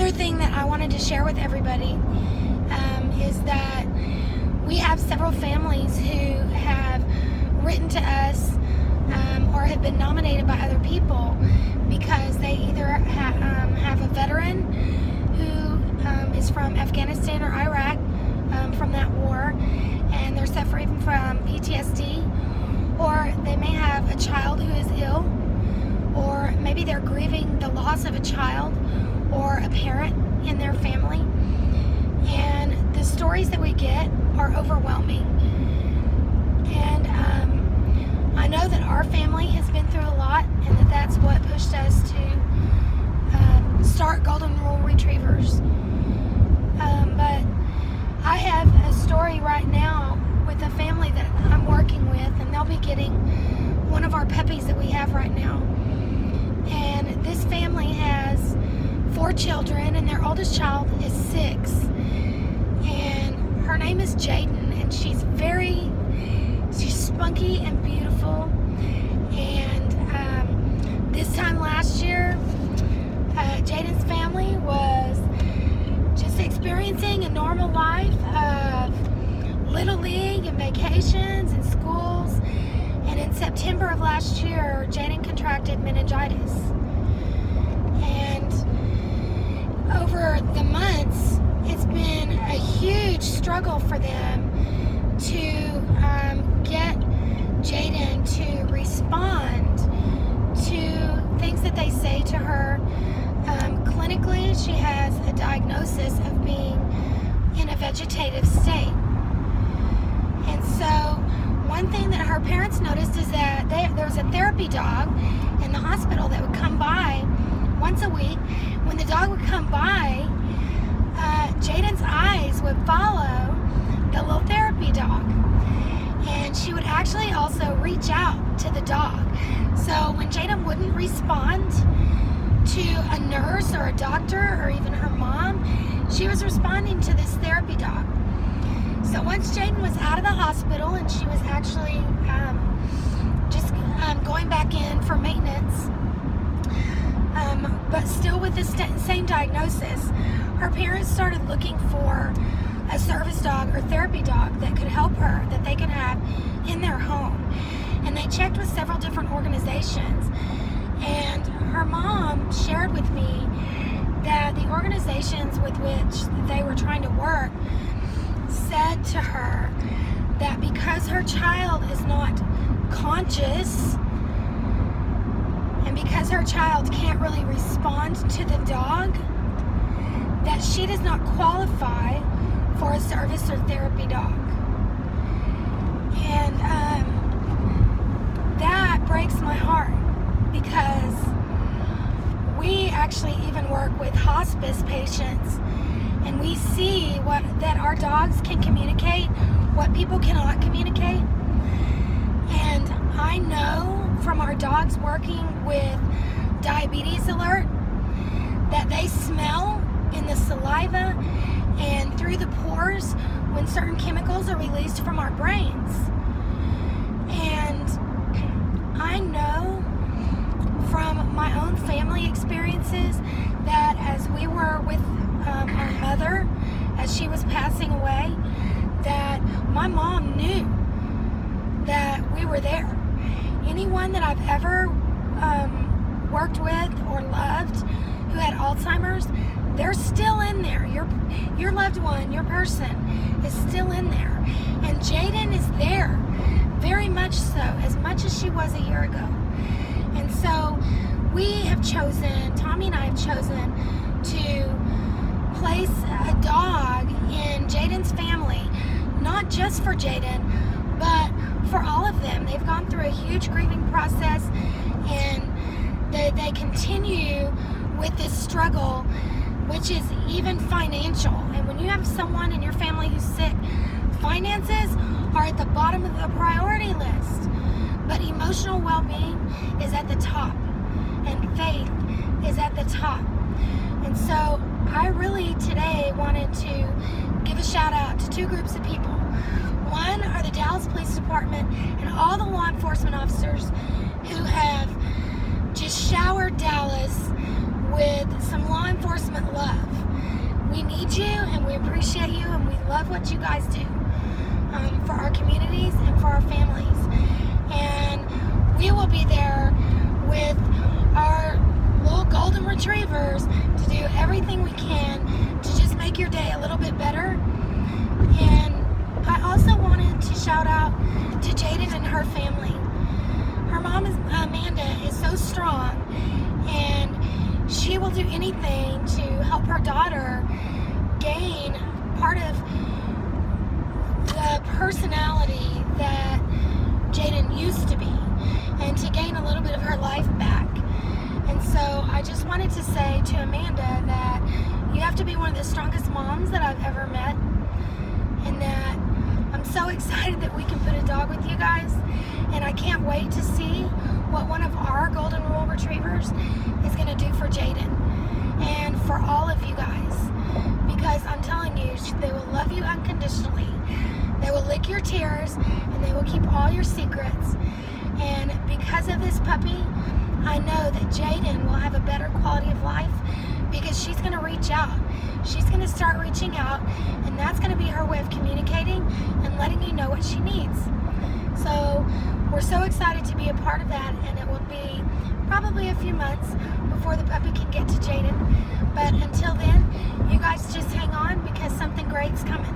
Another thing that I wanted to share with everybody is that we have several families who have written to us or have been nominated by other people because they either have a veteran who is from Afghanistan or Iraq from that war, and they're suffering from PTSD, or they may have a child who is ill, or maybe they're grieving the loss of a child or a parent in their family. And the stories that we get are overwhelming. And I know that our family has been through a lot, and that's what pushed us to start Golden Rule Retrievers. But I have a story right now with a family that I'm working with, and they'll be getting one of our puppies that we have right now. And this family has 4 children, and their oldest child is 6. And her name is Jaiden, and she's spunky and beautiful. And this time last year, Jaiden's family was just experiencing a normal life of Little League and vacations and schools. And in September of last year, Jaiden contracted meningitis. And over the months, it's been a huge struggle for them to get Jaiden to respond to things that they say to her. Clinically, she has a diagnosis of being in a vegetative state. And so one thing that her parents noticed is that there was a therapy dog in the hospital that would come by once a week. When the dog would come by, Jaiden's eyes would follow the little therapy dog. And she would actually also reach out to the dog. So when Jaiden wouldn't respond to a nurse or a doctor or even her mom, she was responding to this therapy dog. So once Jaiden was out of the hospital and she was actually just going back in for maintenance, but still with the same diagnosis, her parents started looking for a service dog or therapy dog that could help her, that they could have in their home. And they checked with several different organizations. And her mom shared with me that the organizations with which they were trying to work said to her that because her child is not conscious and because her child can't really respond to the dog, that she does not qualify for a service or therapy dog. And that breaks my heart, because we actually even work with hospice patients, and we see that our dogs can communicate what people cannot communicate. And I know from our dogs working with Diabetes Alert that they smell in the saliva and through the pores when certain chemicals are released from our brains. And I know from my own family experiences that as we were with our mother, as she was passing away, that my mom knew that we were there. Anyone that I've ever worked with or loved who had Alzheimer's, they're still in there. Your loved one, your person is still in there. And Jaiden is there, very much so, as much as she was a year ago. And so we have chosen, Tommy and I have chosen to place a dog in Jaiden's family, not just for Jaiden, but for all of them. They've gone through a huge grieving process, and they continue with this struggle, which is even financial. And when you have someone in your family who's sick, finances are at the bottom of the priority list. But emotional well-being is at the top, and faith is at the top. And so I really today wanted to give a shout out to 2 groups of people. One are the Dallas Police Department and all the law enforcement officers who have just showered Dallas with some law enforcement reinforcement love. We need you and we appreciate you and we love what you guys do for our communities and for our families. And we will be there with our little golden retrievers to do everything we can to just make your day a little bit better. And I also wanted to shout out to Jaiden and her family. Her mom, Amanda, is so strong, and she will do anything to help her daughter gain part of the personality that Jaiden used to be, and to gain a little bit of her life back. And so I just wanted to say to Amanda that you have to be one of the strongest moms that I've ever met, and that I'm so excited that we can put a dog with you guys, and I can't wait to see what one of our golden rule retrievers is going to do for Jaiden and for all of you guys, because I'm telling you, they will love you unconditionally. They will lick your tears and they will keep all your secrets. And because of this puppy, I know that Jaiden will have a better quality of life, because she's going to reach out. She's going to start reaching out, and that's going to be her way of communicating and letting you know what she needs. So we're so excited to be a part of that, and it will be probably a few months before the puppy can get to Jaiden. But until then, you guys just hang on, because something great's coming.